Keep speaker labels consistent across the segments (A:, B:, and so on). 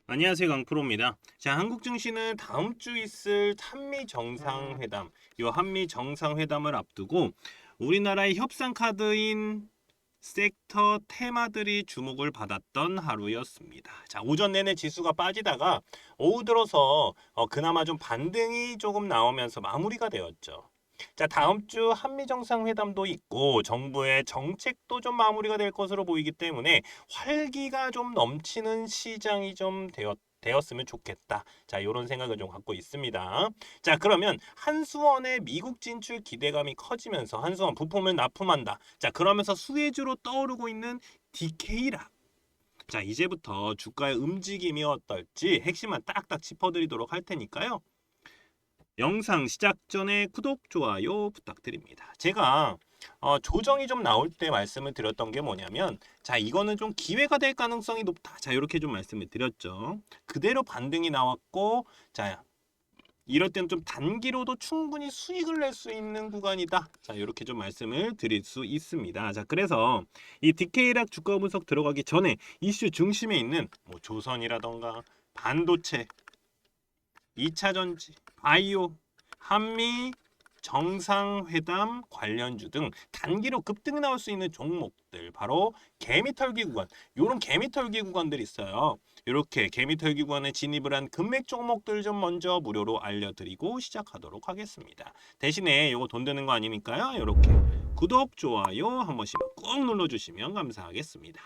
A: 안녕하세요, 강프로입니다. 자, 한국 증시는 다음 주 있을 한미 정상회담, 이 한미 정상회담을 앞두고 우리나라의 협상 카드인 섹터 테마들이 주목을 받았던 하루였습니다. 자, 오전 내내 지수가 빠지다가 오후 들어서 그나마 좀 반등이 조금 나오면서 마무리가 되었죠. 자, 다음 주 한미 정상회담도 있고 정부의 정책도 좀 마무리가 될 것으로 보이기 때문에 활기가 좀 넘치는 시장이 좀 되었으면 좋겠다. 자, 이런 생각을 좀 갖고 있습니다. 자, 그러면 한수원의 미국 진출 기대감이 커지면서 한수원 부품을 납품한다. 자, 그러면서 수혜주로 떠오르고 있는 DK락. 자, 이제부터 주가의 움직임이 어떨지 핵심만 딱딱 짚어드리도록 할 테니까요. 영상 시작 전에 구독, 좋아요 부탁드립니다. 제가 조정이 좀 나올 때 말씀을 드렸던 게 뭐냐면, 자, 이거는 좀 기회가 될 가능성이 높다. 자, 이렇게 좀 말씀을 드렸죠. 그대로 반등이 나왔고, 자, 이럴 때는 좀 단기로도 충분히 수익을 낼 수 있는 구간이다. 자, 이렇게 좀 말씀을 드릴 수 있습니다. 자, 그래서 이 디케이락 주가 분석 들어가기 전에 이슈 중심에 있는 뭐 조선이라던가 반도체, 2차 전지, 바이오, 한미 정상회담 관련주 등 단기로 급등이 나올 수 있는 종목들, 바로 개미털기 구간, 요런 개미털기 구간들이 있어요. 이렇게 개미털기 구간에 진입을 한 금맥 종목들 좀 먼저 무료로 알려드리고 시작하도록 하겠습니다. 대신에 요거 돈 드는 거 아니니까요. 이렇게 구독, 좋아요 한 번씩만 꼭 눌러주시면 감사하겠습니다.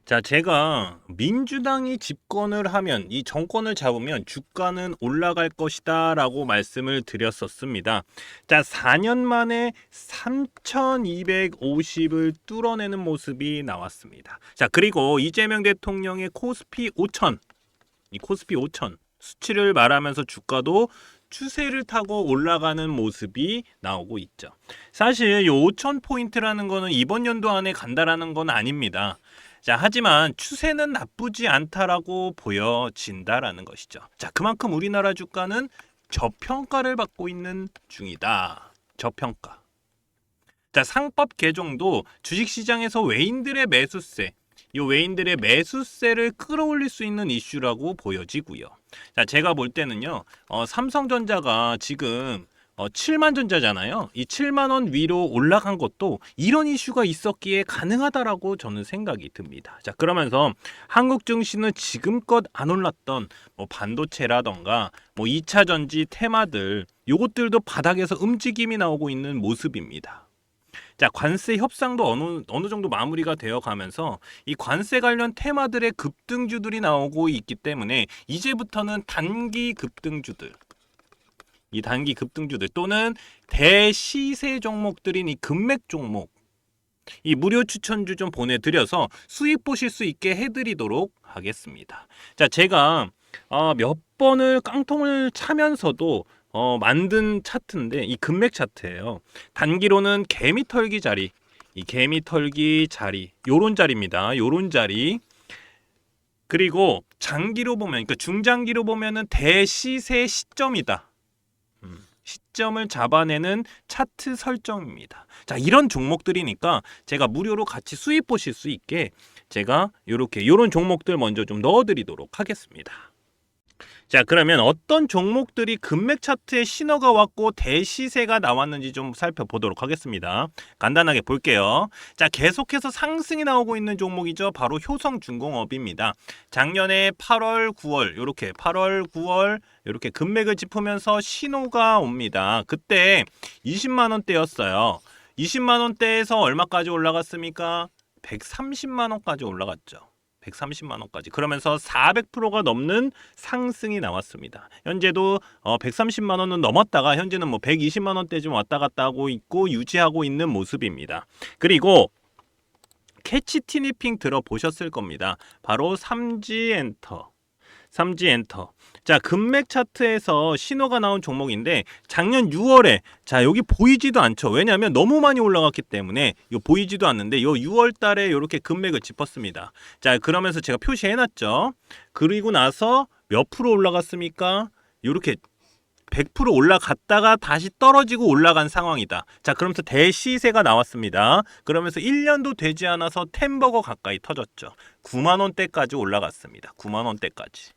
A: 자, 제가 민주당이 집권을 하면, 이 정권을 잡으면 주가는 올라갈 것이다 라고 말씀을 드렸었습니다. 자, 4년 만에 3250을 뚫어내는 모습이 나왔습니다. 자, 그리고 이재명 대통령의 코스피 5000, 이 코스피 5000 수치를 말하면서 주가도 추세를 타고 올라가는 모습이 나오고 있죠. 사실 이 5000포인트라는 거는 이번 연도 안에 간다라는 건 아닙니다. 자, 하지만 추세는 나쁘지 않다라고 보여진다라는 것이죠. 자, 그만큼 우리나라 주가는 저평가를 받고 있는 중이다. 저평가. 자, 상법 개정도 주식시장에서 외인들의 매수세, 이 외인들의 매수세를 끌어올릴 수 있는 이슈라고 보여지고요. 자, 제가 볼 때는요, 삼성전자가 지금 7만 전자잖아요. 이 7만 원 위로 올라간 것도 이런 이슈가 있었기에 가능하다라고 저는 생각이 듭니다. 자, 그러면서 한국 증시는 지금껏 안 올랐던 뭐 반도체라던가 뭐 2차 전지 테마들, 요것들도 바닥에서 움직임이 나오고 있는 모습입니다. 자, 관세 협상도 어느 정도 마무리가 되어 가면서 이 관세 관련 테마들의 급등주들이 나오고 있기 때문에 이제부터는 단기 급등주들, 이 단기 급등주들 또는 대시세 종목들인 이 금맥 종목, 이 무료 추천주 좀 보내드려서 수익 보실 수 있게 해드리도록 하겠습니다. 자, 제가 몇 번을 깡통을 차면서도 만든 차트인데, 이 금맥 차트예요. 단기로는 개미털기 자리, 이 개미털기 자리, 요런 자리입니다. 요런 자리. 그리고 장기로 보면, 그러니까 중장기로 보면은 대시세 시점이다. 시점을 잡아내는 차트 설정입니다. 자, 이런 종목들이니까 제가 무료로 같이 수익 보실 수 있게 제가 요런 종목들 먼저 좀 넣어드리도록 하겠습니다. 자, 그러면 어떤 종목들이 금맥 차트에 신호가 왔고 대시세가 나왔는지 좀 살펴보도록 하겠습니다. 간단하게 볼게요. 자, 계속해서 상승이 나오고 있는 종목이죠. 바로 효성중공업입니다. 작년에 8월, 9월 이렇게 8월, 9월 이렇게 금맥을 짚으면서 신호가 옵니다. 그때 20만 원대였어요. 20만 원대에서 얼마까지 올라갔습니까? 130만 원까지 올라갔죠. 130만 원까지. 그러면서 400%가 넘는 상승이 나왔습니다. 현재도 130만 원은 넘었다가 현재는 뭐 120만 원대 좀 왔다 갔다 하고 있고 유지하고 있는 모습입니다. 그리고 캐치 티니핑 들어보셨을 겁니다. 바로 삼지엔터. 자, 금맥 차트에서 신호가 나온 종목인데 작년 6월에 자, 여기 보이지도 않죠. 왜냐하면 너무 많이 올라갔기 때문에 요 보이지도 않는데 요 6월 달에 이렇게 금맥을 짚었습니다. 자, 그러면서 제가 표시해 놨죠. 그리고 나서 몇 프로 올라갔습니까? 요렇게 100% 올라갔다가 다시 떨어지고 올라간 상황이다. 자, 그러면서 대시세가 나왔습니다. 그러면서 1년도 되지 않아서 템버거 가까이 터졌죠. 9만 원대까지 올라갔습니다. 9만 원대까지.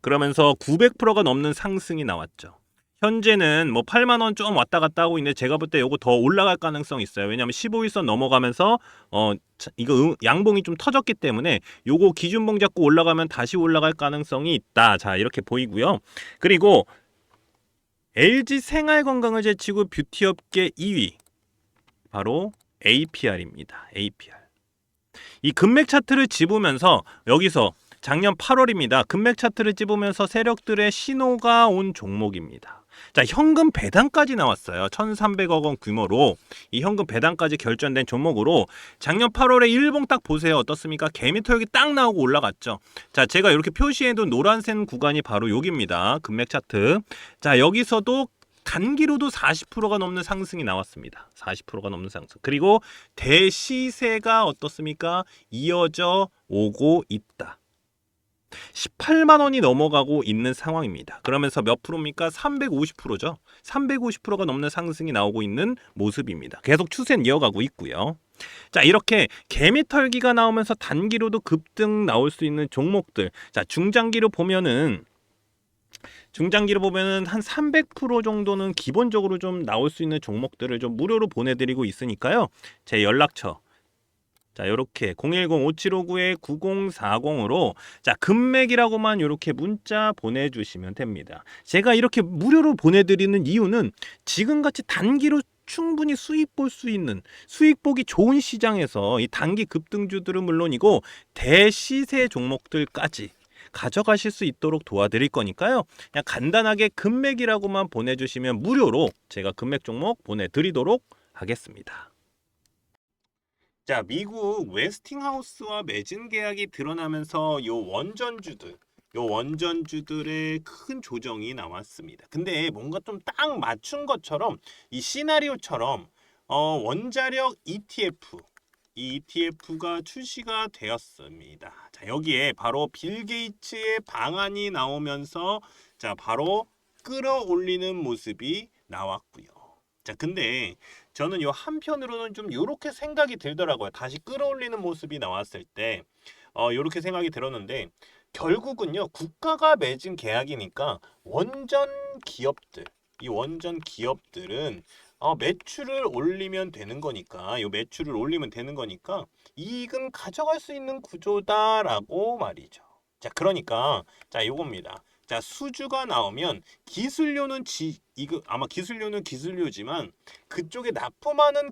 A: 그러면서 900%가 넘는 상승이 나왔죠. 현재는 뭐 8만 원 좀 왔다 갔다 하고 있는데 제가 볼 때 이거 더 올라갈 가능성이 있어요. 왜냐하면 15일선 넘어가면서 이거 양봉이 좀 터졌기 때문에 요거 기준봉 잡고 올라가면 다시 올라갈 가능성이 있다. 자, 이렇게 보이고요. 그리고 LG 생활건강을 제치고 뷰티업계 2위 바로 APR입니다. APR. 이 금맥 차트를 집으면서 여기서 작년 8월입니다. 금맥 차트를 집으면서 세력들의 신호가 온 종목입니다. 자, 현금 배당까지 나왔어요. 1,300억 원 규모로 이 현금 배당까지 결정된 종목으로 작년 8월에 일봉 딱 보세요. 어떻습니까? 개미털기 딱 나오고 올라갔죠. 자, 제가 이렇게 표시해둔 노란색 구간이 바로 여기입니다. 금맥 차트. 자, 여기서도 단기로도 40%가 넘는 상승이 나왔습니다. 40%가 넘는 상승. 그리고 대시세가 어떻습니까? 이어져 오고 있다. 18만 원이 넘어가고 있는 상황입니다. 그러면서 몇 프로입니까? 350%죠. 350%가 넘는 상승이 나오고 있는 모습입니다. 계속 추세는 이어가고 있고요. 자, 이렇게 개미털기가 나오면서 단기로도 급등 나올 수 있는 종목들. 자, 중장기로 보면은 한 300% 정도는 기본적으로 좀 나올 수 있는 종목들을 좀 무료로 보내드리고 있으니까요. 제 연락처 자, 요렇게 010-5759-9040으로 자, 금맥이라고만 요렇게 문자 보내주시면 됩니다. 제가 이렇게 무료로 보내드리는 이유는 지금같이 단기로 충분히 수익 볼 수 있는 수익 보기 좋은 시장에서 이 단기 급등주들은 물론이고 대시세 종목들까지 가져가실 수 있도록 도와드릴 거니까요. 그냥 간단하게 금맥이라고만 보내주시면 무료로 제가 금맥 종목 보내드리도록 하겠습니다. 자, 미국 웨스팅하우스와 매진 계약이 드러나면서 요 원전주들의 큰 조정이 나왔습니다. 근데 뭔가 좀 딱 맞춘 것처럼 이 시나리오처럼 원자력 ETF 이 ETF가 출시가 되었습니다. 자, 여기에 바로 빌 게이츠의 방안이 나오면서 자, 바로 끌어올리는 모습이 나왔고요. 자, 근데 저는 요 한편으로는 좀 요렇게 생각이 들더라고요. 다시 끌어올리는 모습이 나왔을 때 요렇게 생각이 들었는데 결국은요, 국가가 맺은 계약이니까 이 원전 기업들은 매출을 올리면 되는 거니까 매출을 올리면 되는 거니까 이익은 가져갈 수 있는 구조다라고 말이죠. 자, 그러니까 자, 요겁니다. 자, 수주가 나오면 기술료는 이거 아마 기술료는 기술료지만 그쪽에 납품하는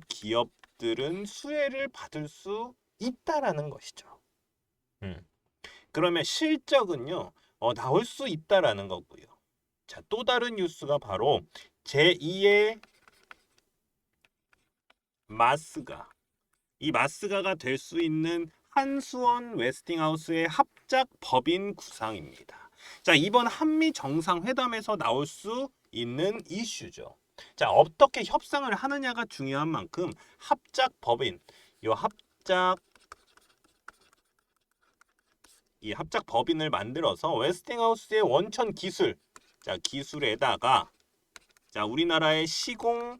A: 기업들은 수혜를 받을 수 있다라는 것이죠. 그러면 실적은요, 나올 수 있다라는 거고요. 자, 또 다른 뉴스가 바로 제2의 마스가가 될 수 있는 한수원 웨스팅하우스의 합작 법인 구상입니다. 자, 이번 한미 정상회담에서 나올 수 있는 이슈죠. 자, 어떻게 협상을 하느냐가 중요한 만큼 합작 법인, 이 합작 법인을 만들어서 웨스팅하우스의 원천 기술, 자, 기술에다가 자, 우리나라의 시공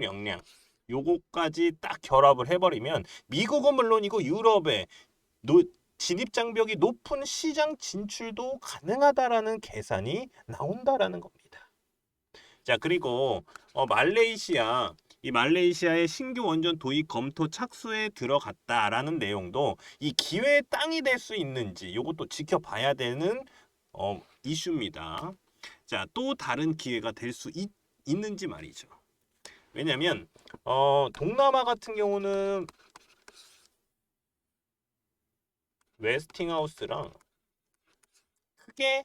A: 역량 요거까지 딱 결합을 해버리면 미국은 물론이고 유럽의 진입 장벽이 높은 시장 진출도 가능하다라는 계산이 나온다라는 겁니다. 자, 그리고 말레이시아의 신규 원전 도입 검토 착수에 들어갔다라는 내용도 이 기회의 땅이 될 수 있는지 이것도 지켜봐야 되는 이슈입니다. 자, 또 다른 기회가 될 수 있는지 말이죠. 왜냐면 동남아 같은 경우는 웨스팅하우스랑 크게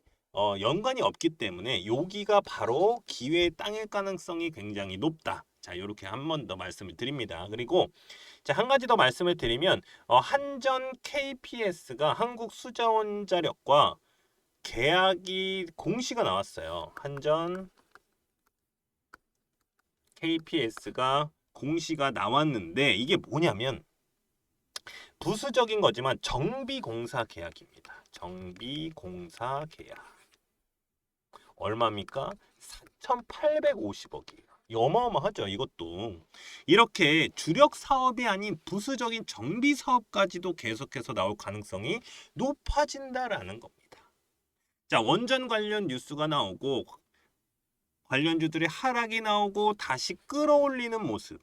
A: 연관이 없기 때문에 여기가 바로 기회의 땅일 가능성이 굉장히 높다. 자, 이렇게 한 번 더 말씀을 드립니다. 그리고 자, 한 가지 더 말씀을 드리면 한전 KPS가 한국수자원자력과 계약이 공시가 나왔어요. 한전 KPS가 공시가 나왔는데 이게 뭐냐면 부수적인 거지만 정비공사 계약입니다. 정비공사 계약. 얼마입니까? 4,850억이에요. 어마어마하죠, 이것도. 이렇게 주력 사업이 아닌 부수적인 정비 사업까지도 계속해서 나올 가능성이 높아진다라는 겁니다. 자, 원전 관련 뉴스가 나오고 관련주들의 하락이 나오고 다시 끌어올리는 모습.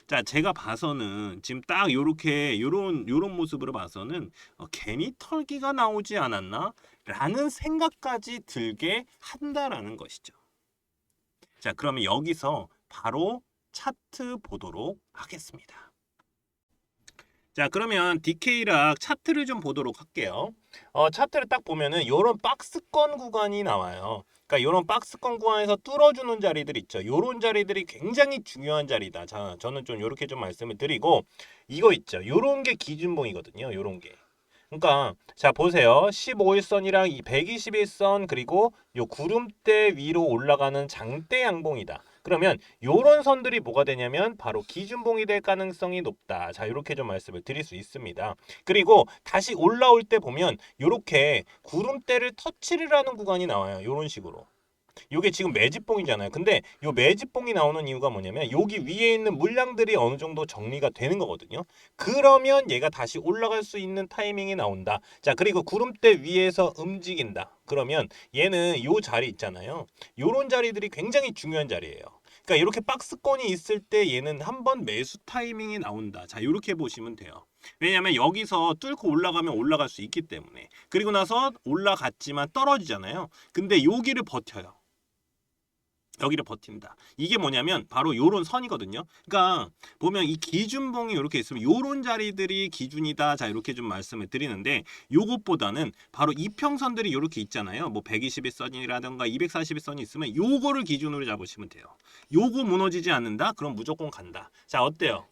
A: 자, 제가 봐서는 지금 딱 요렇게 요런 모습으로 봐서는 개미 털기가 나오지 않았나? 라는 생각까지 들게 한다라는 것이죠. 자, 그러면 여기서 바로 차트 보도록 하겠습니다. 자, 그러면 DK락 차트를 좀 보도록 할게요. 차트를 딱 보면은 요런 박스권 구간이 나와요. 그러니까 요런 박스권 구간에서 뚫어주는 자리들 있죠. 요런 자리들이 굉장히 중요한 자리다. 자, 저는 좀 요렇게 좀 말씀을 드리고 이거 있죠. 요런 게 기준봉이거든요. 요런 게. 그러니까 자 보세요. 15일선이랑 이 121선 그리고 요 구름대 위로 올라가는 장대 양봉이다. 그러면 요런 선들이 뭐가 되냐면 바로 기준봉이 될 가능성이 높다. 자 이렇게 좀 말씀을 드릴 수 있습니다. 그리고 다시 올라올 때 보면 요렇게 구름대를 터치를 하는 구간이 나와요. 요런 식으로. 요게 지금 매집봉이잖아요. 근데 요 매집봉이 나오는 이유가 뭐냐면 여기 위에 있는 물량들이 어느 정도 정리가 되는 거거든요. 그러면 얘가 다시 올라갈 수 있는 타이밍이 나온다. 자, 그리고 구름대 위에서 움직인다. 그러면 얘는 요 자리 있잖아요. 요런 자리들이 굉장히 중요한 자리예요. 그러니까 이렇게 박스권이 있을 때 얘는 한번 매수 타이밍이 나온다. 자, 이렇게 보시면 돼요. 왜냐하면 여기서 뚫고 올라가면 올라갈 수 있기 때문에. 그리고 나서 올라갔지만 떨어지잖아요. 근데 여기를 버텨요. 여기를 버틴다. 이게 뭐냐면 바로 요런 선이거든요. 그러니까 보면 이 기준봉이 이렇게 있으면 요런 자리들이 기준이다. 자 이렇게 좀 말씀을 드리는데 요것보다는 바로 이평선들이 이렇게 있잖아요. 뭐 121선이라든가 241선이 있으면 요거를 기준으로 잡으시면 돼요. 요거 무너지지 않는다? 그럼 무조건 간다. 자 어때요?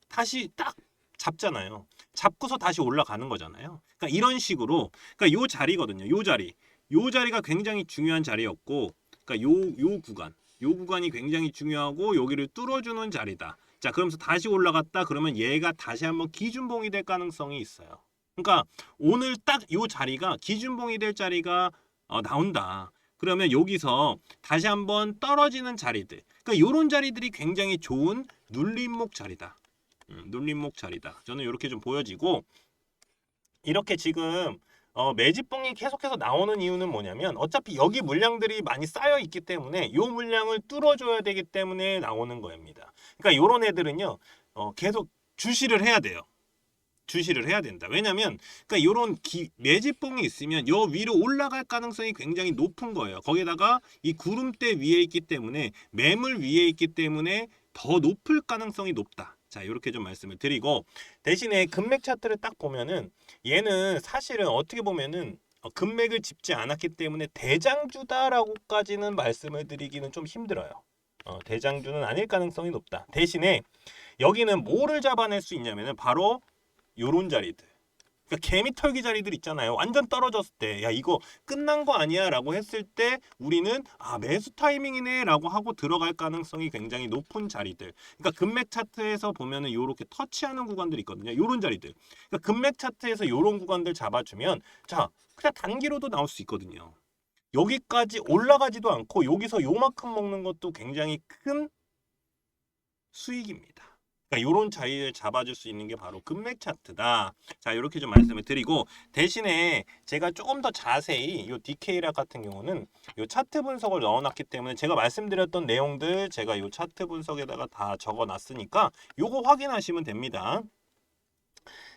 A: 다시 딱 잡잖아요. 잡고서 다시 올라가는 거잖아요. 그러니까 이런 식으로 그러니까 요 자리거든요. 요 자리. 요 자리가 굉장히 중요한 자리였고 그러니까 요 구간이 굉장히 중요하고 여기를 뚫어주는 자리다. 자, 그러면서 다시 올라갔다 그러면 얘가 다시 한번 기준봉이 될 가능성이 있어요. 그러니까 오늘 딱 요 자리가 기준봉이 될 자리가 나온다. 그러면 여기서 다시 한번 떨어지는 자리들. 그러니까 요런 자리들이 굉장히 좋은 눌림목 자리다. 눌림목 자리다. 저는 이렇게 좀 보여지고 이렇게 지금 매집봉이 계속해서 나오는 이유는 뭐냐면 어차피 여기 물량들이 많이 쌓여 있기 때문에 이 물량을 뚫어줘야 되기 때문에 나오는 겁니다. 그러니까 이런 애들은요 계속 주시를 해야 돼요. 주시를 해야 된다. 왜냐면 그러니까 이런 매집봉이 있으면 요 위로 올라갈 가능성이 굉장히 높은 거예요. 거기다가 이 구름대 위에 있기 때문에 매물 위에 있기 때문에 더 높을 가능성이 높다. 자 이렇게 좀 말씀을 드리고 대신에 금맥 차트를 딱 보면은 얘는 사실은 어떻게 보면은 금맥을 짚지 않았기 때문에 대장주다라고까지는 말씀을 드리기는 좀 힘들어요. 대장주는 아닐 가능성이 높다. 대신에 여기는 뭐를 잡아낼 수 있냐면은 바로 요런 자리들. 그러니까 개미 털기 자리들 있잖아요. 완전 떨어졌을 때, 야 이거 끝난 거 아니야라고 했을 때 우리는 매수 타이밍이네라고 하고 들어갈 가능성이 굉장히 높은 자리들. 그러니까 금맥 차트에서 보면은 요렇게 터치하는 구간들이 있거든요. 요런 자리들. 그러니까 금맥 차트에서 요런 구간들 잡아주면 자 그냥 단기로도 나올 수 있거든요. 여기까지 올라가지도 않고 여기서 요만큼 먹는 것도 굉장히 큰 수익입니다. 그러니까 이런 자리를 잡아줄 수 있는 게 바로 금맥 차트다. 자 이렇게 좀 말씀을 드리고 대신에 제가 조금 더 자세히 이 DK락 같은 경우는 이 차트 분석을 넣어놨기 때문에 제가 말씀드렸던 내용들 제가 이 차트 분석에다가 다 적어놨으니까 요거 확인하시면 됩니다.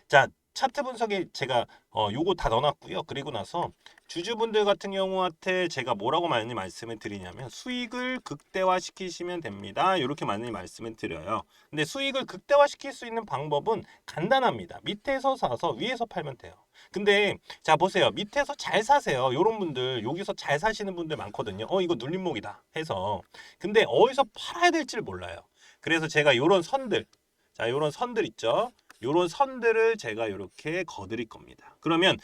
A: 자 차트 분석에 제가 요거 다 넣어놨고요. 그리고 나서 주주분들 같은 경우한테 제가 뭐라고 많이 말씀을 드리냐면 수익을 극대화시키시면 됩니다. 이렇게 많이 말씀을 드려요. 근데 수익을 극대화시킬 수 있는 방법은 간단합니다. 밑에서 사서 위에서 팔면 돼요. 근데 자 보세요. 밑에서 잘 사세요. 이런 분들 여기서 잘 사시는 분들 많거든요. 이거 눌림목이다 해서 근데 어디서 팔아야 될지를 몰라요. 그래서 제가 요런 선들 자 요런 선들 있죠. 요런 선들을 제가 이렇게 거드릴 겁니다. 그러면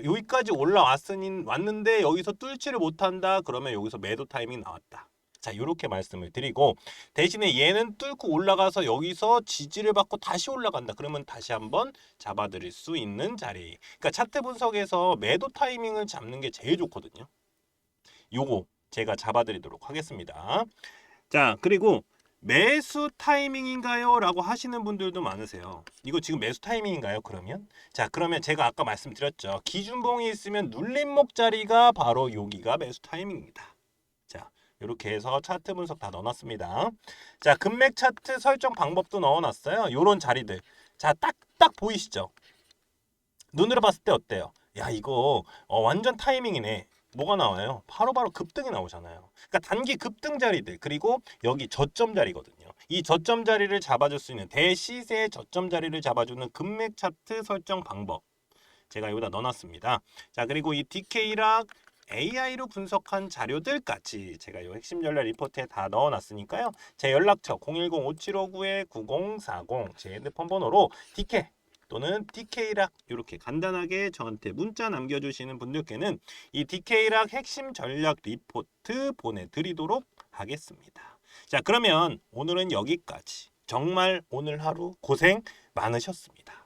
A: 여기까지 왔는데 여기서 뚫지를 못한다. 그러면 여기서 매도 타이밍 나왔다. 자, 이렇게 말씀을 드리고 대신에 얘는 뚫고 올라가서 여기서 지지를 받고 다시 올라간다. 그러면 다시 한번 잡아드릴 수 있는 자리. 그러니까 차트 분석에서 매도 타이밍을 잡는 게 제일 좋거든요. 요거 제가 잡아드리도록 하겠습니다. 자, 그리고 매수 타이밍인가요? 라고 하시는 분들도 많으세요. 이거 지금 매수 타이밍인가요? 그러면? 자, 그러면 제가 아까 말씀드렸죠. 기준봉이 있으면 눌림목 자리가 바로 여기가 매수 타이밍입니다. 자, 이렇게 해서 차트 분석 다 넣어놨습니다. 자, 금맥 차트 설정 방법도 넣어놨어요. 요런 자리들. 자, 딱딱 보이시죠? 눈으로 봤을 때 어때요? 야, 이거 완전 타이밍이네. 뭐가 나와요? 바로바로 급등이 나오잖아요. 그러니까 단기 급등 자리들, 그리고 여기 저점 자리거든요. 이 저점 자리를 잡아줄 수 있는 대시세의 저점 자리를 잡아주는 금맥 차트 설정 방법, 제가 여기다 넣어놨습니다. 자, 그리고 이 DK락 AI로 분석한 자료들까지 제가 이 핵심 전략 리포트에 다 넣어놨으니까요. 제 연락처 010-5759-9040 제 핸드폰 번호로 DK 또는 DK락 이렇게 간단하게 저한테 문자 남겨주시는 분들께는 이 DK락 핵심 전략 리포트 보내드리도록 하겠습니다. 자, 그러면 오늘은 여기까지. 정말 오늘 하루 고생 많으셨습니다.